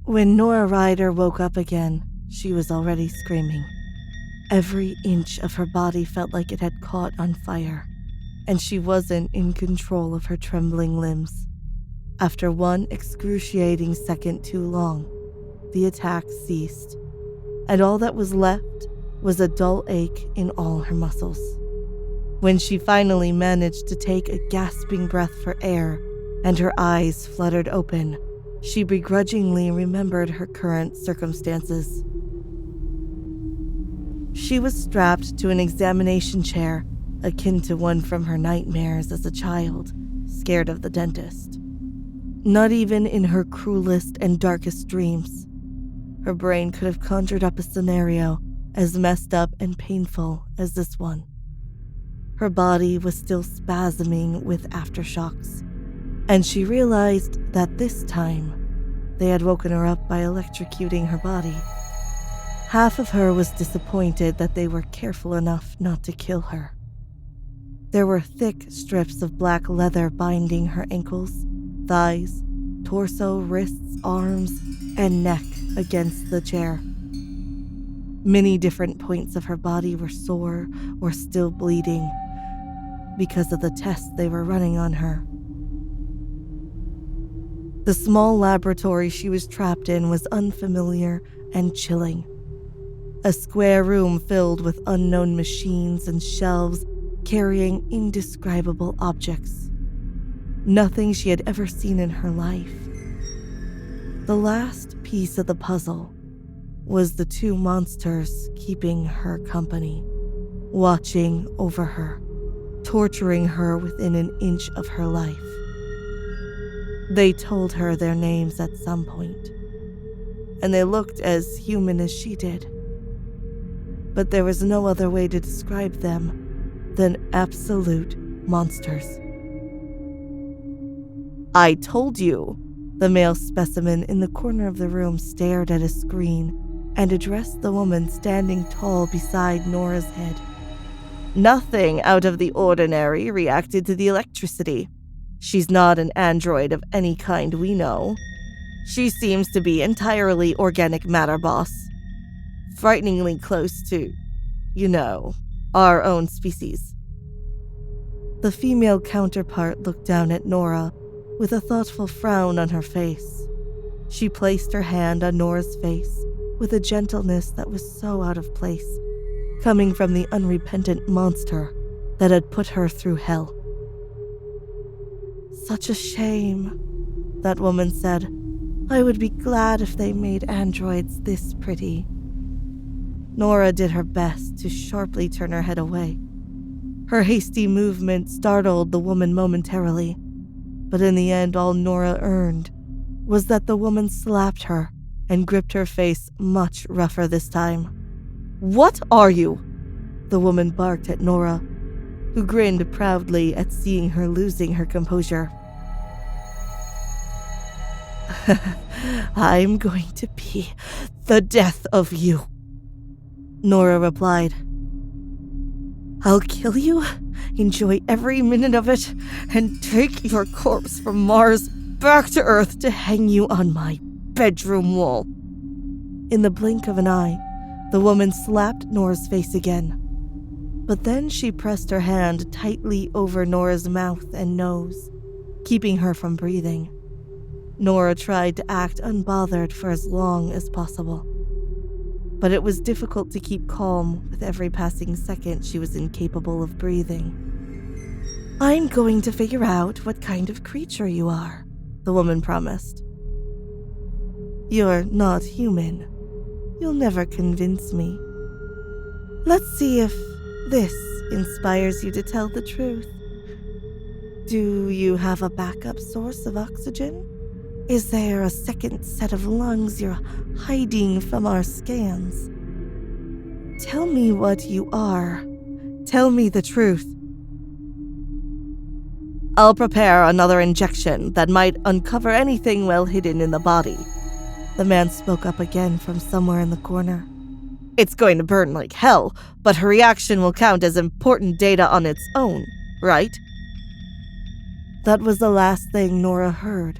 When Nora Ryder woke up again, she was already screaming. Every inch of her body felt like it had caught on fire, and she wasn't in control of her trembling limbs. After one excruciating second too long, the attack ceased, and all that was left was a dull ache in all her muscles. When she finally managed to take a gasping breath for air and her eyes fluttered open, she begrudgingly remembered her current circumstances. She was strapped to an examination chair akin to one from her nightmares as a child, scared of the dentist. Not even in her cruelest and darkest dreams, her brain could have conjured up a scenario as messed up and painful as this one. Her body was still spasming with aftershocks, and she realized that this time they had woken her up by electrocuting her body. Half of her was disappointed that they were careful enough not to kill her. There were thick strips of black leather binding her ankles, thighs, torso, wrists, arms, and neck against the chair. Many different points of her body were sore or still bleeding because of the tests they were running on her. The small laboratory she was trapped in was unfamiliar and chilling. A square room filled with unknown machines and shelves carrying indescribable objects. Nothing she had ever seen in her life. The last piece of the puzzle was the two monsters keeping her company, watching over her, torturing her within an inch of her life. They told her their names at some point, and they looked as human as she did. But there was no other way to describe them than absolute monsters. "I told you," the male specimen in the corner of the room stared at a screen and addressed the woman standing tall beside Nora's head. "Nothing out of the ordinary reacted to the electricity. She's not an android of any kind we know. She seems to be entirely organic matter, boss. Frighteningly close to, our own species." The female counterpart looked down at Nora with a thoughtful frown on her face. She placed her hand on Nora's face with a gentleness that was so out of place, coming from the unrepentant monster that had put her through hell. "Such a shame," that woman said. "I would be glad if they made androids this pretty." Nora did her best to sharply turn her head away. Her hasty movement startled the woman momentarily, but in the end all Nora earned was that the woman slapped her and gripped her face much rougher this time. "What are you?" the woman barked at Nora, who grinned proudly at seeing her losing her composure. "I'm going to be the death of you," Nora replied. "I'll kill you, enjoy every minute of it, and take your corpse from Mars back to Earth to hang you on my bedroom wall." In the blink of an eye, the woman slapped Nora's face again. But then she pressed her hand tightly over Nora's mouth and nose, keeping her from breathing. Nora tried to act unbothered for as long as possible, but it was difficult to keep calm with every passing second she was incapable of breathing. "I'm going to figure out what kind of creature you are," the woman promised. "You're not human. You'll never convince me. Let's see if this inspires you to tell the truth. Do you have a backup source of oxygen? Is there a second set of lungs you're hiding from our scans? Tell me what you are. Tell me the truth." "I'll prepare another injection that might uncover anything well hidden in the body," the man spoke up again from somewhere in the corner. "It's going to burn like hell, but her reaction will count as important data on its own, right?" That was the last thing Nora heard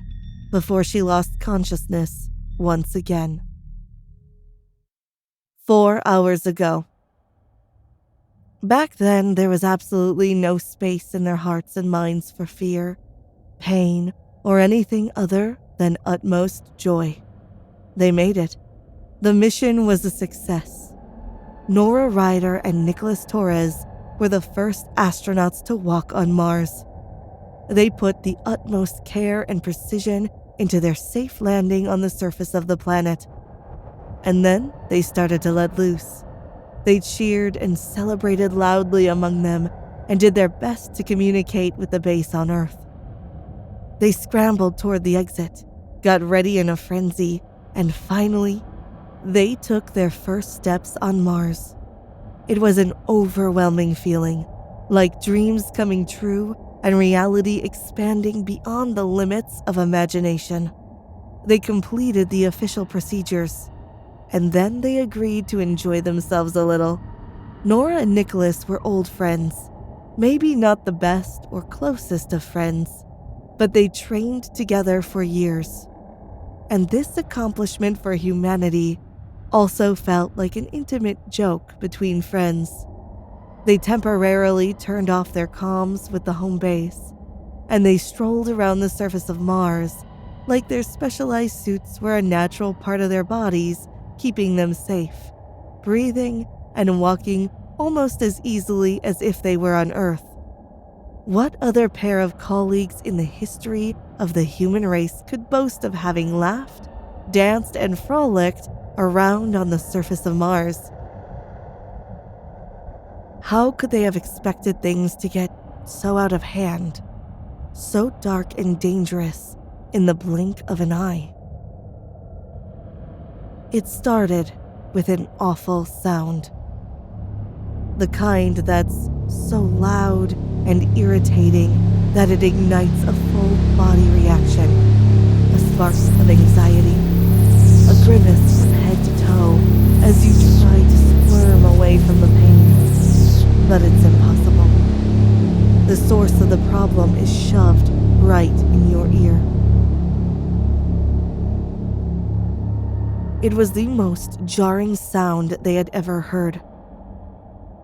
before she lost consciousness once again. 4 hours ago. Back then, there was absolutely no space in their hearts and minds for fear, pain, or anything other than utmost joy. They made it. The mission was a success. Nora Ryder and Nicholas Torres were the first astronauts to walk on Mars. They put the utmost care and precision into their safe landing on the surface of the planet. And then they started to let loose. They cheered and celebrated loudly among them and did their best to communicate with the base on Earth. They scrambled toward the exit, got ready in a frenzy, and finally, they took their first steps on Mars. It was an overwhelming feeling, like dreams coming true and reality expanding beyond the limits of imagination. They completed the official procedures, and then they agreed to enjoy themselves a little. Nora and Nicholas were old friends, maybe not the best or closest of friends, but they trained together for years. And this accomplishment for humanity also felt like an intimate joke between friends. They temporarily turned off their comms with the home base, and they strolled around the surface of Mars like their specialized suits were a natural part of their bodies, keeping them safe, breathing and walking almost as easily as if they were on Earth. What other pair of colleagues in the history of the human race could boast of having laughed, danced, and frolicked around on the surface of Mars? How could they have expected things to get so out of hand, so dark and dangerous in the blink of an eye? It started with an awful sound. The kind that's so loud and irritating that it ignites a full body reaction, a spark of anxiety, a grimace from head to toe as you try to squirm away from the pain. But it's impossible. The source of the problem is shoved right in your ear. It was the most jarring sound they had ever heard.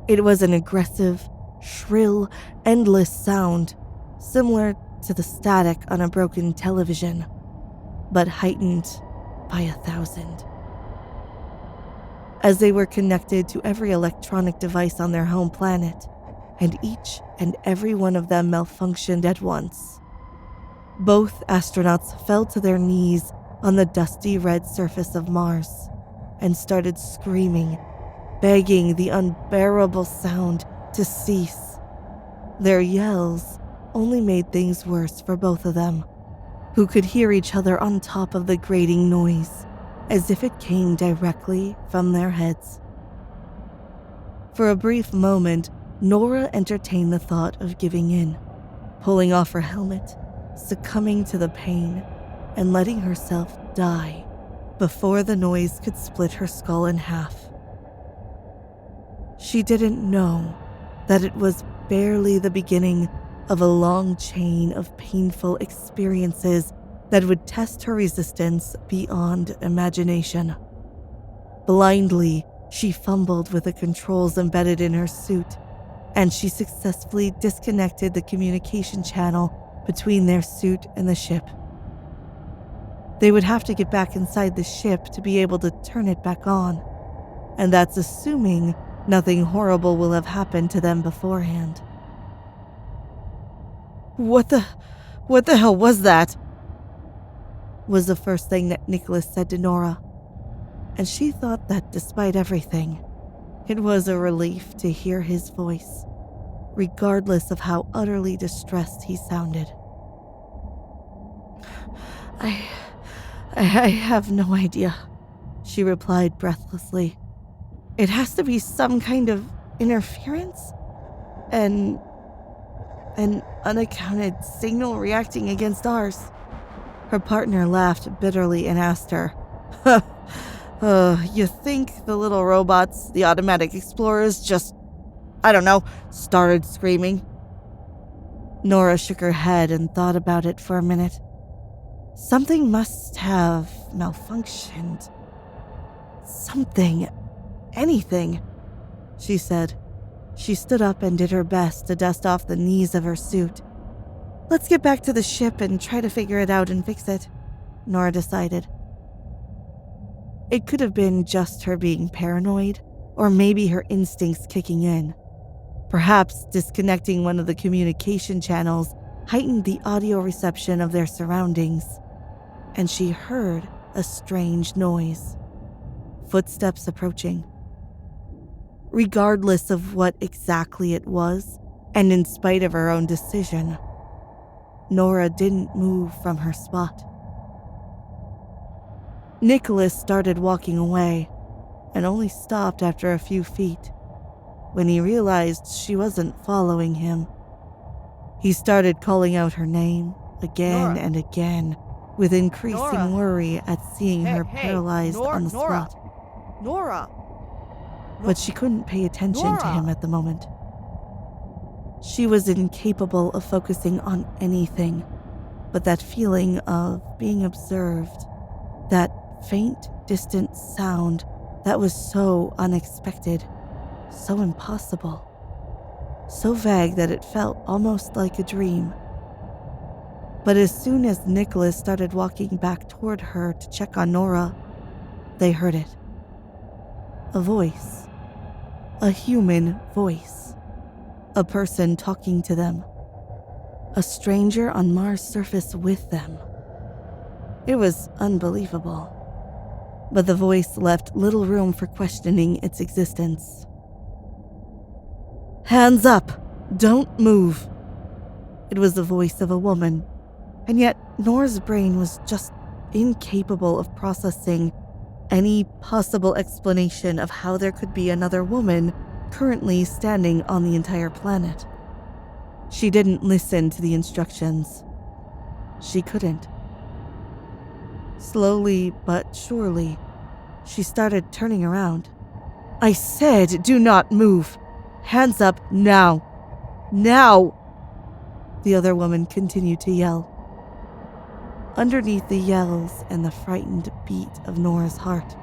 It was an aggressive, shrill, endless sound, similar to the static on a broken television, but heightened by 1,000. As they were connected to every electronic device on their home planet, and each and every one of them malfunctioned at once. Both astronauts fell to their knees on the dusty red surface of Mars and started screaming, begging the unbearable sound to cease. Their yells only made things worse for both of them, who could hear each other on top of the grating noise, as if it came directly from their heads. For a brief moment, Nora entertained the thought of giving in, pulling off her helmet, succumbing to the pain, and letting herself die before the noise could split her skull in half. She didn't know that it was barely the beginning of a long chain of painful experiences that would test her resistance beyond imagination. Blindly, she fumbled with the controls embedded in her suit, and she successfully disconnected the communication channel between their suit and the ship. They would have to get back inside the ship to be able to turn it back on, and that's assuming nothing horrible will have happened to them beforehand. What the hell was that? Was the first thing that Nicholas said to Nora, and she thought that despite everything, it was a relief to hear his voice, regardless of how utterly distressed he sounded. I have no idea, she replied breathlessly. It has to be some kind of interference? An unaccounted signal reacting against ours. Her partner laughed bitterly and asked her, you think the little robots, the automatic explorers, just, started screaming? Nora shook her head and thought about it for a minute. Something must have malfunctioned. Something. Anything, she said. She stood up and did her best to dust off the knees of her suit. Let's get back to the ship and try to figure it out and fix it, Nora decided. It could have been just her being paranoid, or maybe her instincts kicking in. Perhaps disconnecting one of the communication channels heightened the audio reception of their surroundings, and she heard a strange noise. Footsteps approaching. Regardless of what exactly it was, and in spite of her own decision, Nora didn't move from her spot. Nicholas started walking away, and only stopped after a few feet. When he realized she wasn't following him, he started calling out her name again and again, with increasing worry at seeing her paralyzed on the spot. Nora! But she couldn't pay attention to him at the moment. She was incapable of focusing on anything but that feeling of being observed, that faint, distant sound that was so unexpected, so impossible, so vague that it felt almost like a dream. But as soon as Nicholas started walking back toward her to check on Nora, they heard it. A voice. A human voice. A person talking to them. A stranger on Mars' surface with them. It was unbelievable, but the voice left little room for questioning its existence. Hands up! Don't move! It was the voice of a woman, and yet Nora's brain was just incapable of processing any possible explanation of how there could be another woman currently standing on the entire planet. She didn't listen to the instructions. She couldn't. Slowly but surely, she started turning around. I said, do not move. Hands up now. Now! The other woman continued to yell. Underneath the yells and the frightened beat of Nora's heart,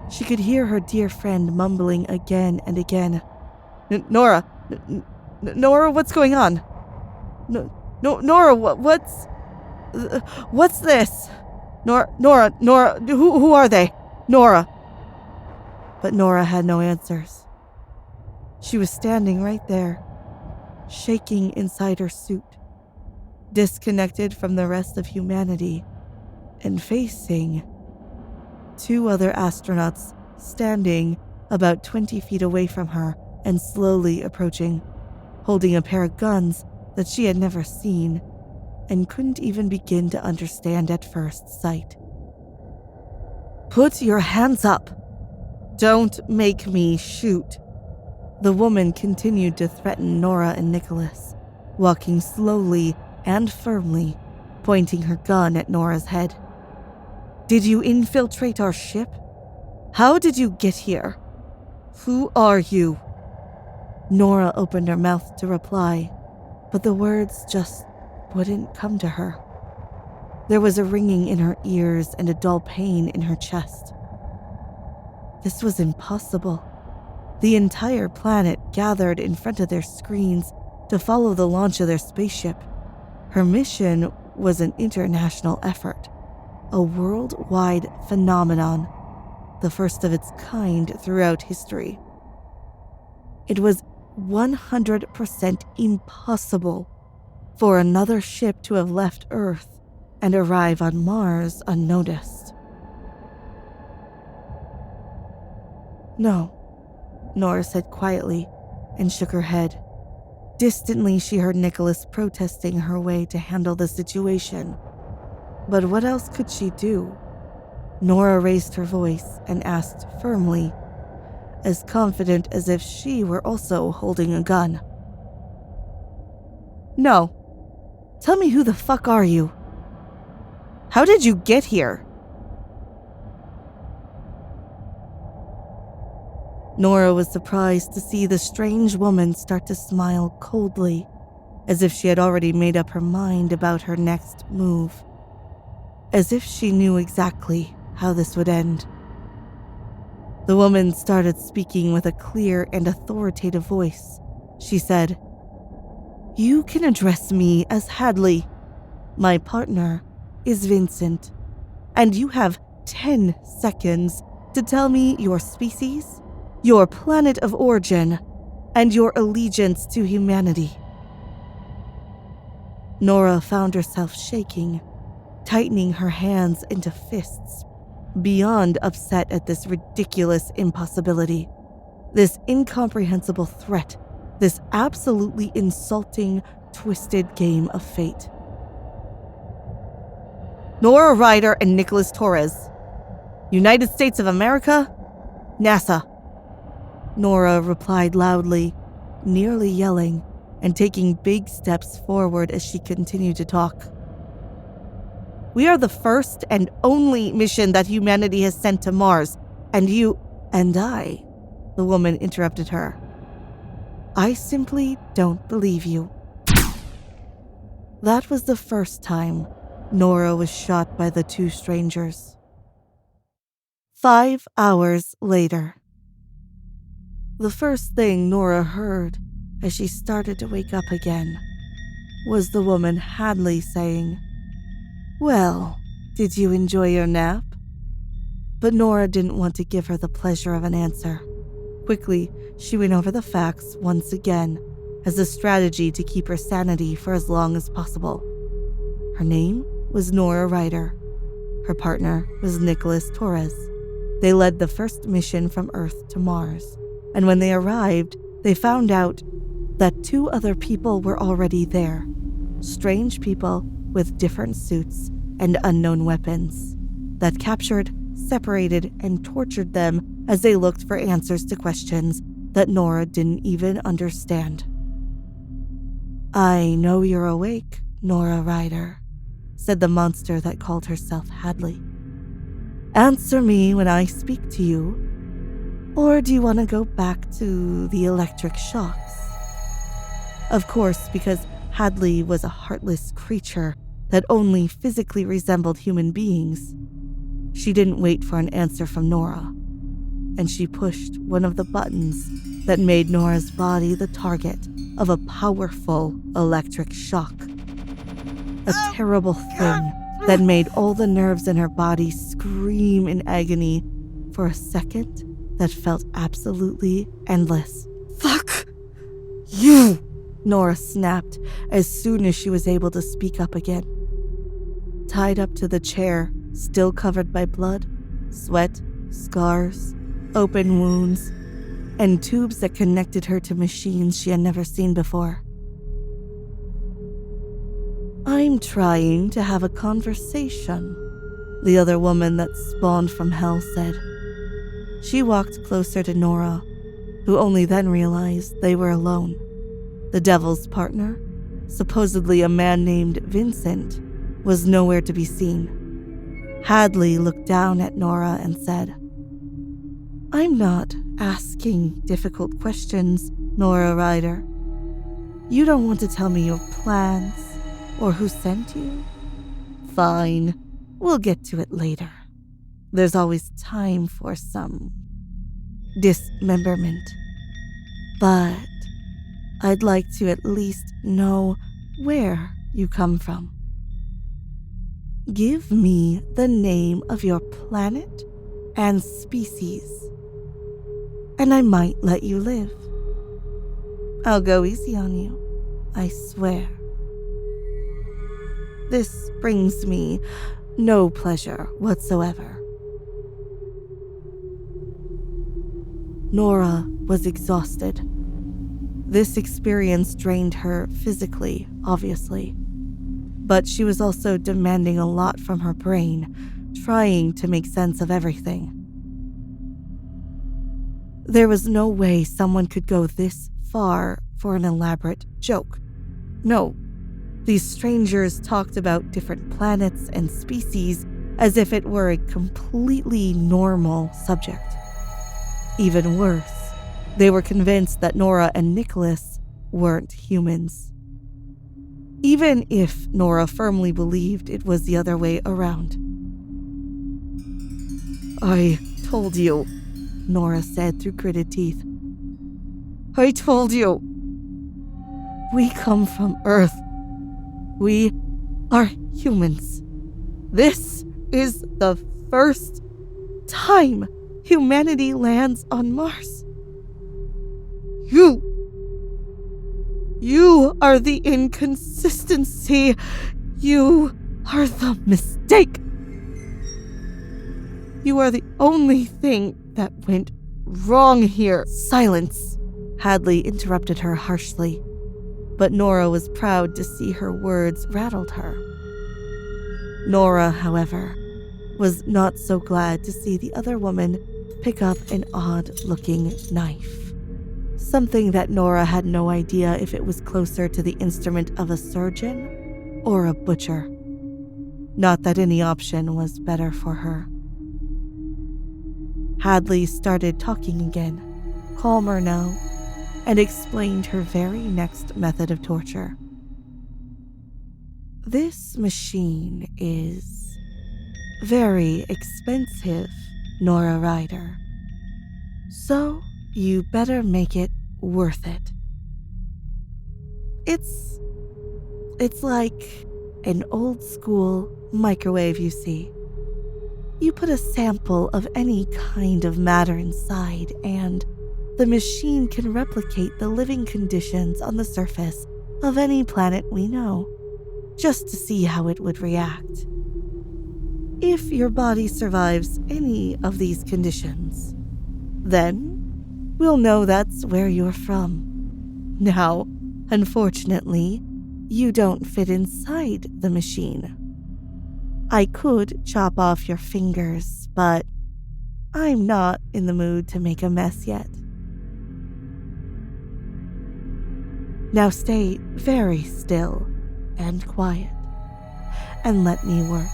she could hear her dear friend mumbling again and again. Nora, what's going on? Nora, what's this? Nora, who are they? Nora. But Nora had no answers. She was standing right there, shaking inside her suit, disconnected from the rest of humanity, and facing two other astronauts standing about 20 feet away from her and slowly approaching, holding a pair of guns that she had never seen and couldn't even begin to understand at first sight. Put your hands up! Don't make me shoot! The woman continued to threaten Nora and Nicholas, walking slowly and firmly, pointing her gun at Nora's head. Did you infiltrate our ship? How did you get here? Who are you? Nora opened her mouth to reply, but the words just wouldn't come to her. There was a ringing in her ears and a dull pain in her chest. This was impossible. The entire planet gathered in front of their screens to follow the launch of their spaceship. Her mission was an international effort, a worldwide phenomenon, the first of its kind throughout history. It was 100% impossible for another ship to have left Earth and arrive on Mars unnoticed. No, Nora said quietly and shook her head. Distantly, she heard Nicholas protesting her way to handle the situation. But what else could she do? Nora raised her voice and asked firmly, as confident as if she were also holding a gun. No. Tell me, who the fuck are you? How did you get here? Nora was surprised to see the strange woman start to smile coldly, as if she had already made up her mind about her next move. As if she knew exactly how this would end. The woman started speaking with a clear and authoritative voice. She said, "You can address me as Hadley. My partner is Vincent, and you have 10 seconds to tell me your species, your planet of origin, and your allegiance to humanity." Nora found herself shaking, tightening her hands into fists, beyond upset at this ridiculous impossibility, this incomprehensible threat, this absolutely insulting, twisted game of fate. "Nora Ryder and Nicholas Torres. United States of America, NASA." Nora replied loudly, nearly yelling, and taking big steps forward as she continued to talk. "We are the first and only mission that humanity has sent to Mars, and you—" "And I," the woman interrupted her. "I simply don't believe you." That was the first time Nora was shot by the two strangers. 5 hours later. The first thing Nora heard as she started to wake up again was the woman Hadley saying, "Well, did you enjoy your nap?" But Nora didn't want to give her the pleasure of an answer. Quickly, she went over the facts once again as a strategy to keep her sanity for as long as possible. Her name was Nora Ryder. Her partner was Nicholas Torres. They led the first mission from Earth to Mars, and when they arrived, they found out that 2 other people were already there. Strange people with different suits and unknown weapons that captured, separated, and tortured them as they looked for answers to questions that Nora didn't even understand. "I know you're awake, Nora Ryder," said the monster that called herself Hadley. "Answer me when I speak to you, or do you want to go back to the electric shocks?" Of course, because Hadley was a heartless creature that only physically resembled human beings, she didn't wait for an answer from Nora, and she pushed one of the buttons that made Nora's body the target of a powerful electric shock. A terrible thing that made all the nerves in her body scream in agony for a second that felt absolutely endless. "Fuck you!" Nora snapped as soon as she was able to speak up again. Tied up to the chair, still covered by blood, sweat, scars, open wounds, and tubes that connected her to machines she had never seen before. "I'm trying to have a conversation," the other woman that spawned from hell said. She walked closer to Nora, who only then realized they were alone. The devil's partner, supposedly a man named Vincent, was nowhere to be seen. Hadley looked down at Nora and said, "I'm not asking difficult questions, Nora Ryder. You don't want to tell me your plans or who sent you? Fine, we'll get to it later. There's always time for some dismemberment. But I'd like to at least know where you come from. Give me the name of your planet and species, and I might let you live. I'll go easy on you, I swear. This brings me no pleasure whatsoever." Nora was exhausted. This experience drained her physically, obviously, but she was also demanding a lot from her brain, trying to make sense of everything. There was no way someone could go this far for an elaborate joke. No, these strangers talked about different planets and species as if it were a completely normal subject. Even worse, they were convinced that Nora and Nicholas weren't humans. Even if Nora firmly believed it was the other way around. I told you, Nora said through gritted teeth. I told you. We come from Earth. We are humans. This is the first time humanity lands on Mars. You are the inconsistency. You are the mistake. You are the only thing that went wrong here. Silence, Hadley interrupted her harshly, but Nora was proud to see her words rattled her. Nora, however, was not so glad to see the other woman pick up an odd-looking knife. Something that Nora had no idea if it was closer to the instrument of a surgeon or a butcher. Not that any option was better for her. Hadley started talking again, calmer now, and explained her very next method of torture. This machine is very expensive, Nora Ryder. So you better make it worth it. It's like an old school microwave, you see. You put a sample of any kind of matter inside, and the machine can replicate the living conditions on the surface of any planet we know, just to see how it would react. If your body survives any of these conditions, then we'll know that's where you're from. Now, unfortunately, you don't fit inside the machine. I could chop off your fingers, but I'm not in the mood to make a mess yet. Now stay very still and quiet, and let me work.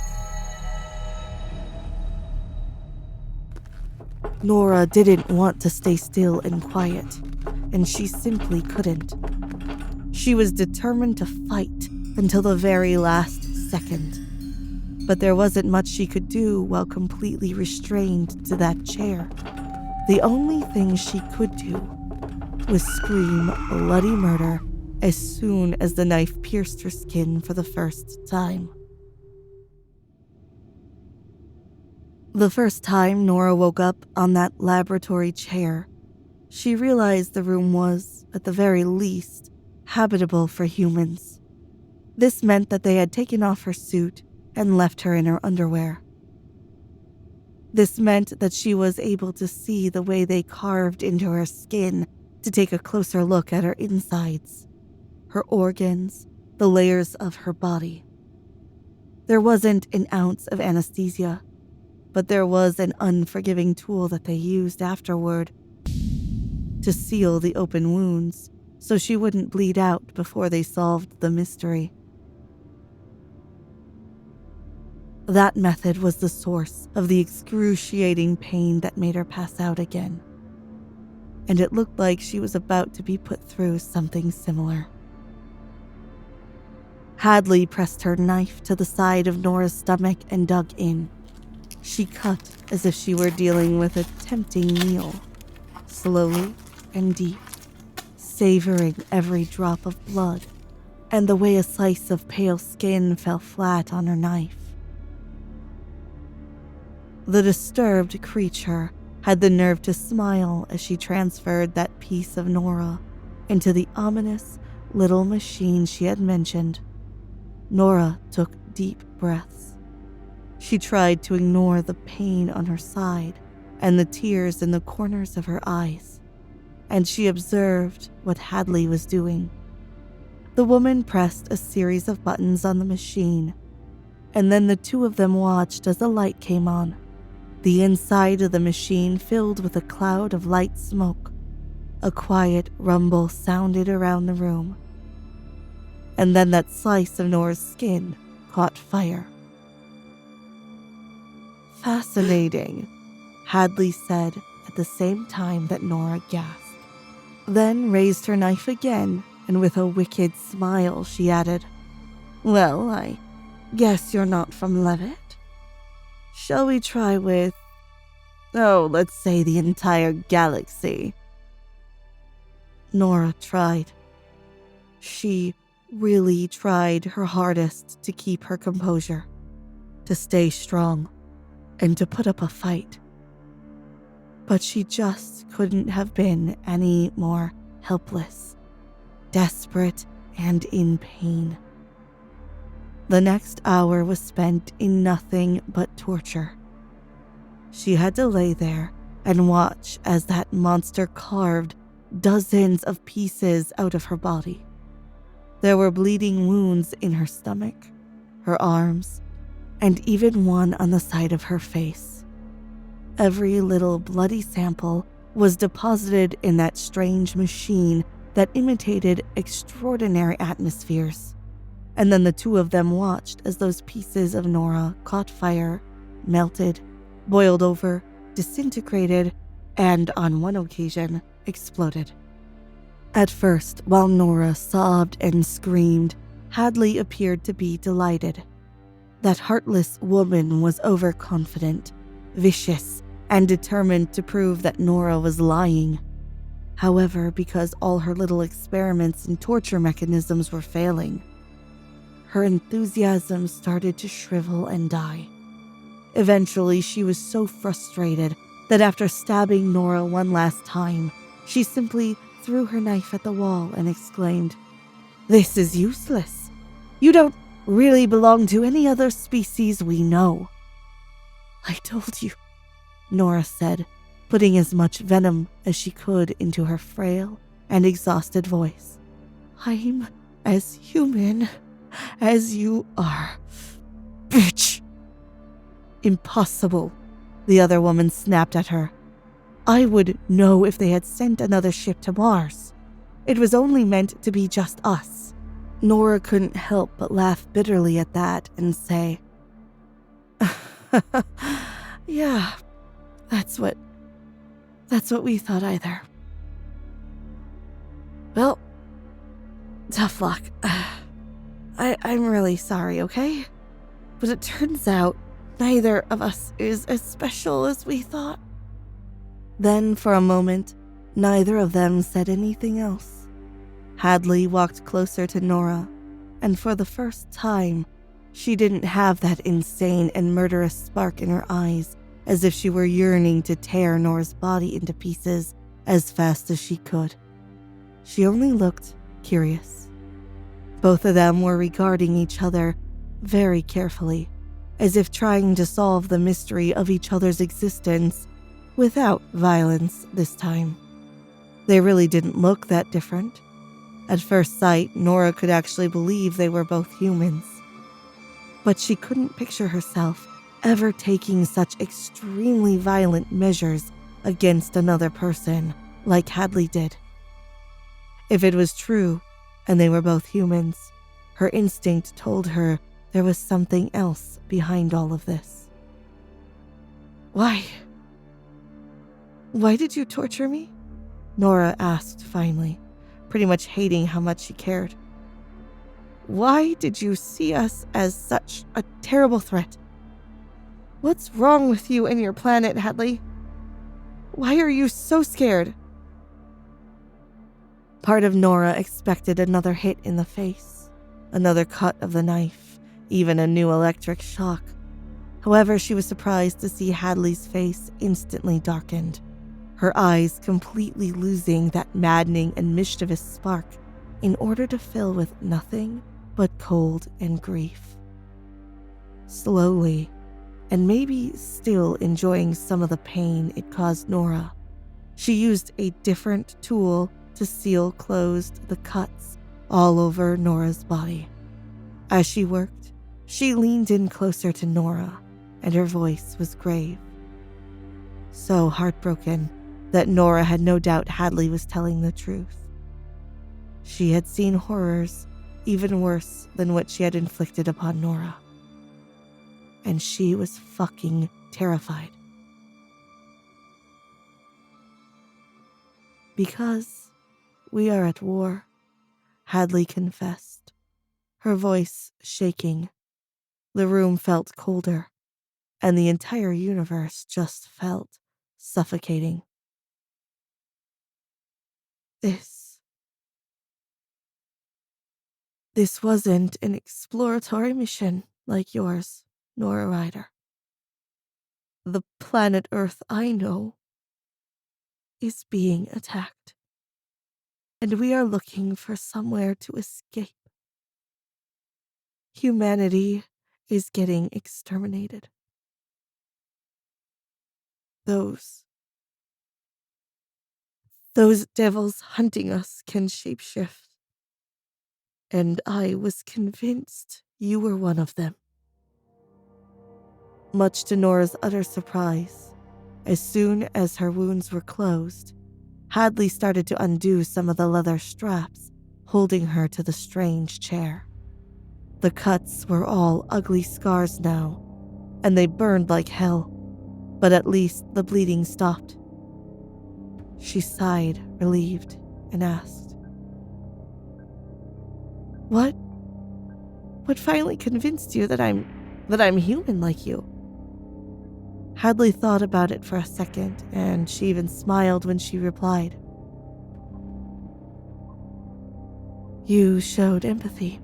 Nora didn't want to stay still and quiet, and she simply couldn't. She was determined to fight until the very last second. But there wasn't much she could do while completely restrained to that chair. The only thing she could do was scream bloody murder as soon as the knife pierced her skin for the first time. The first time Nora woke up on that laboratory chair, she realized the room was, at the very least, habitable for humans. This meant that they had taken off her suit and left her in her underwear. This meant that she was able to see the way they carved into her skin to take a closer look at her insides, her organs, the layers of her body. There wasn't an ounce of anesthesia, but there was an unforgiving tool that they used afterward to seal the open wounds so she wouldn't bleed out before they solved the mystery. That method was the source of the excruciating pain that made her pass out again, and it looked like she was about to be put through something similar. Hadley pressed her knife to the side of Nora's stomach and dug in. She cut as if she were dealing with a tempting meal, slowly and deep, savoring every drop of blood and the way a slice of pale skin fell flat on her knife. The disturbed creature had the nerve to smile as she transferred that piece of Nora into the ominous little machine she had mentioned. Nora took deep breaths. She tried to ignore the pain on her side and the tears in the corners of her eyes, and she observed what Hadley was doing. The woman pressed a series of buttons on the machine, and then the two of them watched as the light came on. The inside of the machine filled with a cloud of light smoke. A quiet rumble sounded around the room. And then that slice of Nora's skin caught fire. Fascinating, Hadley said at the same time that Nora gasped. Then raised her knife again, and with a wicked smile she added, "Well, I guess you're not from Levitt. Shall we try with Oh, let's say the entire galaxy. Nora tried. She really tried her hardest to keep her composure, to stay strong, and to put up a fight. But she just couldn't have been any more helpless, desperate, and in pain. The next hour was spent in nothing but torture. She had to lay there and watch as that monster carved dozens of pieces out of her body. There were bleeding wounds in her stomach, her arms, and even one on the side of her face. Every little bloody sample was deposited in that strange machine that imitated extraordinary atmospheres. And then the two of them watched as those pieces of Nora caught fire, melted, boiled over, disintegrated, and on one occasion, exploded. At first, while Nora sobbed and screamed, Hadley appeared to be delighted. That heartless woman was overconfident, vicious, and determined to prove that Nora was lying. However, because all her little experiments and torture mechanisms were failing, her enthusiasm started to shrivel and die. Eventually, she was so frustrated that after stabbing Nora one last time, she simply threw her knife at the wall and exclaimed, "This is useless. You don't really belong to any other species we know." "I told you," Nora said, putting as much venom as she could into her frail and exhausted voice. "I'm as human as you are, bitch." "Impossible," the other woman snapped at her. "I would know if they had sent another ship to Mars. It was only meant to be just us." Nora couldn't help but laugh bitterly at that and say, "Yeah, that's what we thought either." "Well, tough luck. I'm really sorry, okay? But it turns out neither of us is as special as we thought." Then, for a moment, neither of them said anything else. Hadley walked closer to Nora, and for the first time, she didn't have that insane and murderous spark in her eyes, as if she were yearning to tear Nora's body into pieces as fast as she could. She only looked curious. Both of them were regarding each other very carefully, as if trying to solve the mystery of each other's existence without violence this time. They really didn't look that different. At first sight, Nora could actually believe they were both humans. But she couldn't picture herself ever taking such extremely violent measures against another person like Hadley did. If it was true, and they were both humans, her instinct told her there was something else behind all of this. Why did you torture me?" Nora asked finally, pretty much hating how much she cared. "Why did you see us as such a terrible threat? What's wrong with you and your planet, Hadley? Why are you so scared?" Part of Nora expected another hit in the face, another cut of the knife, even a new electric shock. However, she was surprised to see Hadley's face instantly darkened, her eyes completely losing that maddening and mischievous spark in order to fill with nothing but cold and grief. Slowly, and maybe still enjoying some of the pain it caused Nora, she used a different tool to seal closed the cuts all over Nora's body. As she worked, she leaned in closer to Nora, and her voice was grave. So heartbroken that Nora had no doubt Hadley was telling the truth. She had seen horrors even worse than what she had inflicted upon Nora. And she was fucking terrified. "Because we are at war," Hadley confessed, her voice shaking. The room felt colder, and the entire universe just felt suffocating. This wasn't an exploratory mission like yours, Nora Ryder. The planet Earth I know is being attacked, and we are looking for somewhere to escape. Humanity is getting exterminated. Those devils hunting us can shapeshift, and I was convinced you were one of them. Much to Nora's utter surprise, as soon as her wounds were closed, Hadley started to undo some of the leather straps, holding her to the strange chair. The cuts were all ugly scars now, and they burned like hell, but at least the bleeding stopped. She sighed, relieved, and asked, What finally convinced you that I'm human like you? Hadley thought about it for a second, and she even smiled when she replied. You showed empathy.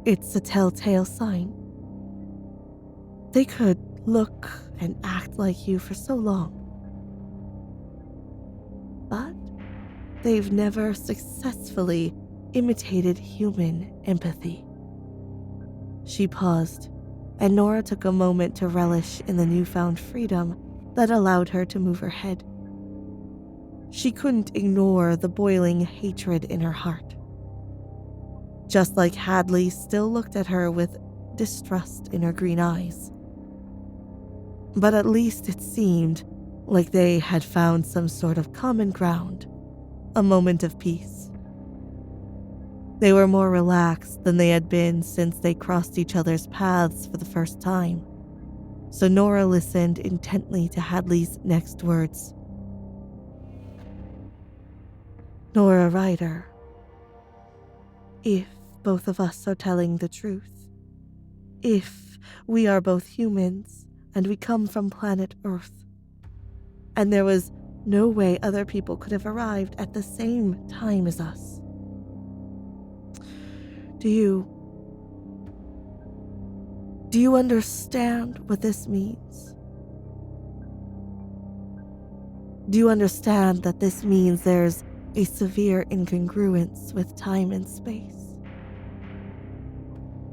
It's a telltale sign. They could look and act like you for so long, but they've never successfully imitated human empathy. She paused, and Nora took a moment to relish in the newfound freedom that allowed her to move her head. She couldn't ignore the boiling hatred in her heart. Just like Hadley still looked at her with distrust in her green eyes. But at least it seemed like they had found some sort of common ground, a moment of peace. They were more relaxed than they had been since they crossed each other's paths for the first time, so Nora listened intently to Hadley's next words. Nora Ryder, if both of us are telling the truth, if we are both humans and we come from planet Earth, and there was no way other people could have arrived at the same time as us, Do you understand what this means? Do you understand that this means there's a severe incongruence with time and space?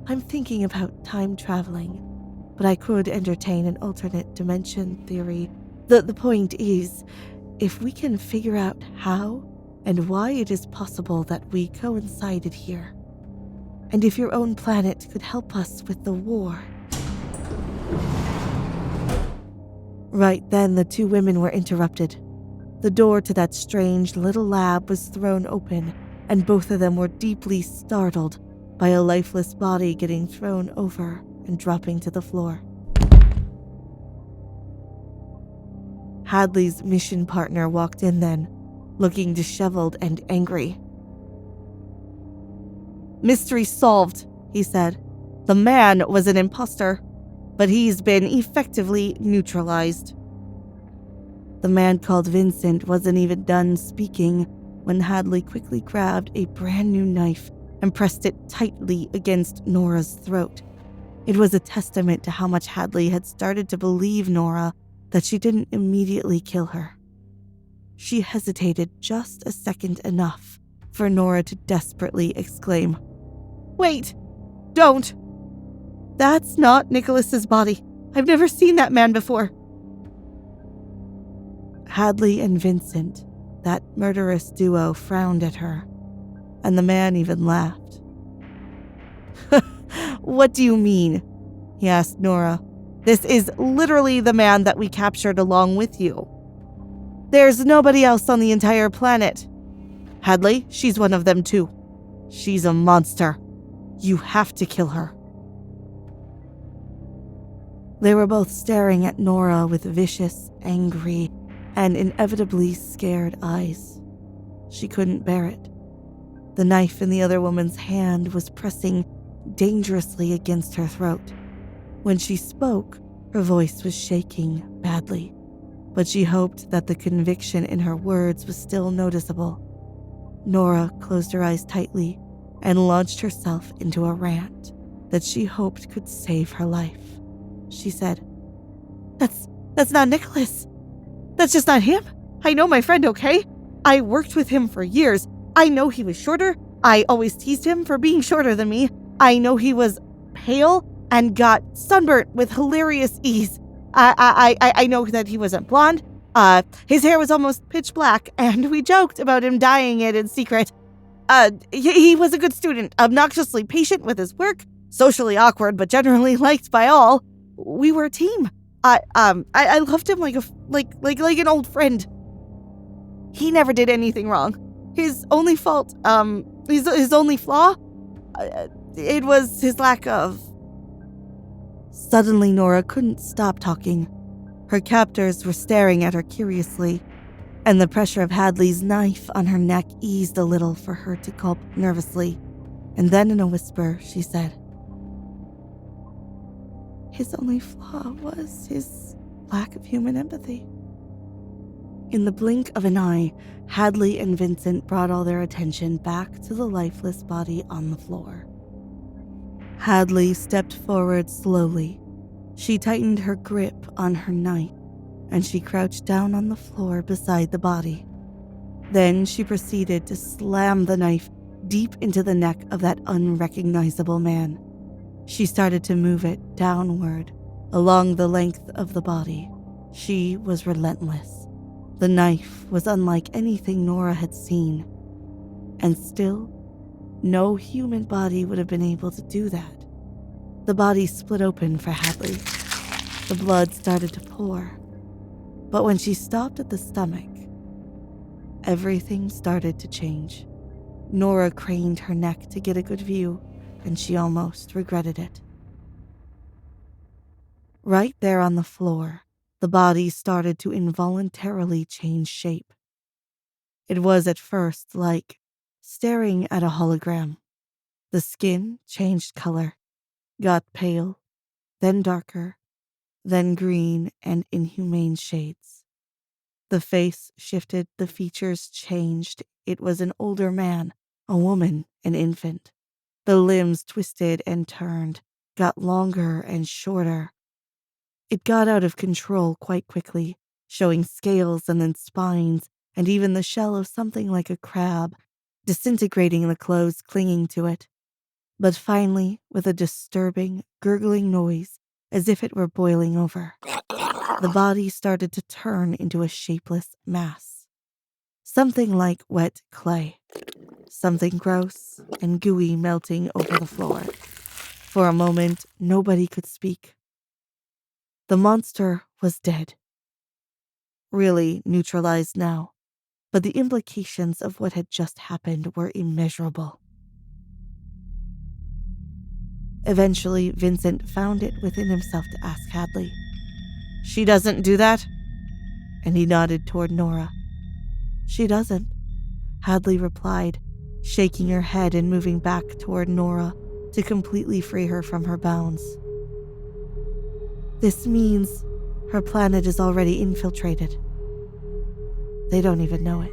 I'm thinking about time traveling, but I could entertain an alternate dimension theory. The point is, if we can figure out how and why it is possible that we coincided here, and if your own planet could help us with the war. Right then, the two women were interrupted. The door to that strange little lab was thrown open, and both of them were deeply startled by a lifeless body getting thrown over and dropping to the floor. Hadley's mission partner walked in then, looking disheveled and angry. Mystery solved, he said. The man was an imposter, but he's been effectively neutralized. The man called Vincent wasn't even done speaking when Hadley quickly grabbed a brand new knife and pressed it tightly against Nora's throat. It was a testament to how much Hadley had started to believe Nora that she didn't immediately kill her. She hesitated just a second enough for Nora to desperately exclaim, Wait! Don't! That's not Nicholas's body. I've never seen that man before. Hadley and Vincent, that murderous duo, frowned at her, and the man even laughed. What do you mean? He asked Nora. This is literally the man that we captured along with you. There's nobody else on the entire planet. Hadley, she's one of them too. She's a monster. You have to kill her. They were both staring at Nora with vicious, angry, and inevitably scared eyes. She couldn't bear it. The knife in the other woman's hand was pressing dangerously against her throat. When she spoke, her voice was shaking badly. but she hoped that the conviction in her words was still noticeable. Nora closed her eyes tightly and launched herself into a rant that she hoped could save her life. She said, That's not Nicholas. That's just not him. I know my friend, okay? I worked with him for years. I know he was shorter. I always teased him for being shorter than me. I know he was pale and got sunburnt with hilarious ease. I know that he wasn't blonde. His hair was almost pitch black, and we joked about him dyeing it in secret. He was a good student, obnoxiously patient with his work, socially awkward but generally liked by all. We were a team. I loved him like an old friend. He never did anything wrong. His only fault, his only flaw, it was his lack of... Suddenly, Nora couldn't stop talking. Her captors were staring at her curiously, and the pressure of Hadley's knife on her neck eased a little for her to gulp nervously. And then in a whisper, she said, His only flaw was his lack of human empathy. In the blink of an eye, Hadley and Vincent brought all their attention back to the lifeless body on the floor. Hadley stepped forward slowly. She tightened her grip on her knife, and she crouched down on the floor beside the body. Then she proceeded to slam the knife deep into the neck of that unrecognizable man. She started to move it downward, along the length of the body. She was relentless. The knife was unlike anything Nora had seen. And still, no human body would have been able to do that. The body split open for Hadley. The blood started to pour. But when she stopped at the stomach, everything started to change. Nora craned her neck to get a good view, and she almost regretted it. Right there on the floor, the body started to involuntarily change shape. It was at first like staring at a hologram. The skin changed color, got pale, then darker, then green and inhumane shades. The face shifted, the features changed. It was an older man, a woman, an infant. The limbs twisted and turned, got longer and shorter. It got out of control quite quickly, showing scales and then spines, and even the shell of something like a crab, disintegrating the clothes clinging to it. But finally, with a disturbing, gurgling noise, as if it were boiling over, the body started to turn into a shapeless mass. Something like wet clay. Something gross and gooey melting over the floor. For a moment, nobody could speak. The monster was dead. Really neutralized now, but the implications of what had just happened were immeasurable. Eventually, Vincent found it within himself to ask Hadley, "She doesn't do that?" And he nodded toward Nora. "She doesn't," Hadley replied, shaking her head and moving back toward Nora to completely free her from her bounds. "This means her planet is already infiltrated. They don't even know it.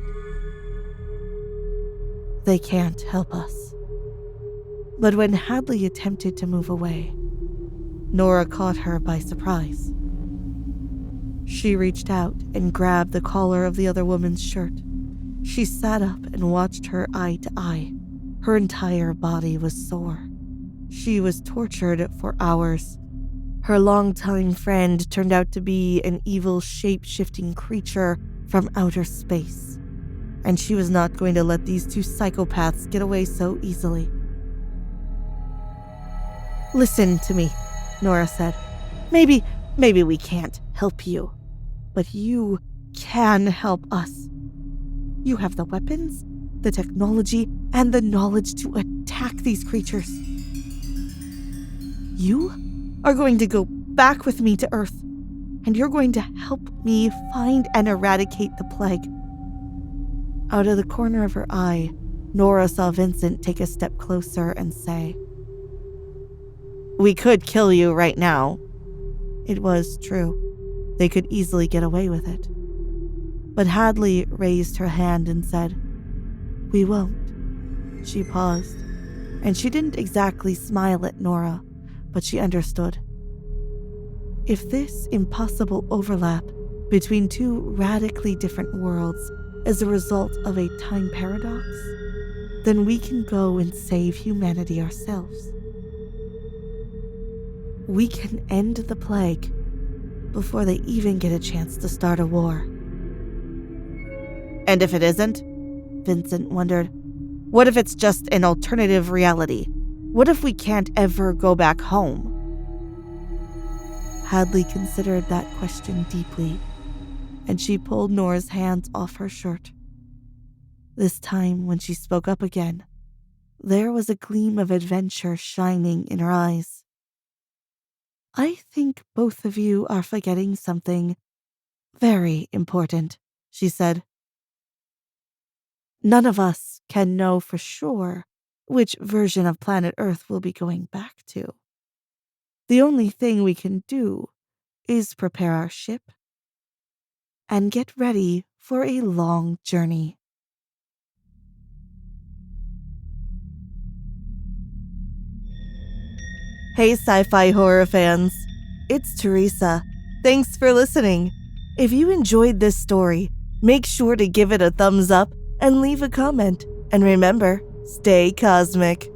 They can't help us." But when Hadley attempted to move away, Nora caught her by surprise. She reached out and grabbed the collar of the other woman's shirt. She sat up and watched her eye to eye. Her entire body was sore. She was tortured for hours. Her longtime friend turned out to be an evil shape-shifting creature from outer space, and she was not going to let these two psychopaths get away so easily. "Listen to me," Nora said. Maybe we can't help you, but you can help us. You have the weapons, the technology, and the knowledge to attack these creatures. You are going to go back with me to Earth, and you're going to help me find and eradicate the plague. Out of the corner of her eye, Nora saw Vincent take a step closer and say, "We could kill you right now." It was true. They could easily get away with it. But Hadley raised her hand and said, "We won't." She paused, and she didn't exactly smile at Nora, but she understood. If this impossible overlap between two radically different worlds is a result of a time paradox, then we can go and save humanity ourselves. We can end the plague before they even get a chance to start a war. And if it isn't? Vincent wondered. What if it's just an alternative reality? What if we can't ever go back home? Hadley considered that question deeply, and she pulled Nora's hands off her shirt. This time, when she spoke up again, there was a gleam of adventure shining in her eyes. "I think both of you are forgetting something very important," she said. "None of us can know for sure which version of planet Earth we'll be going back to. The only thing we can do is prepare our ship and get ready for a long journey." Hey sci-fi horror fans, it's Teresa. Thanks for listening. If you enjoyed this story, make sure to give it a thumbs up and leave a comment. And remember, stay cosmic.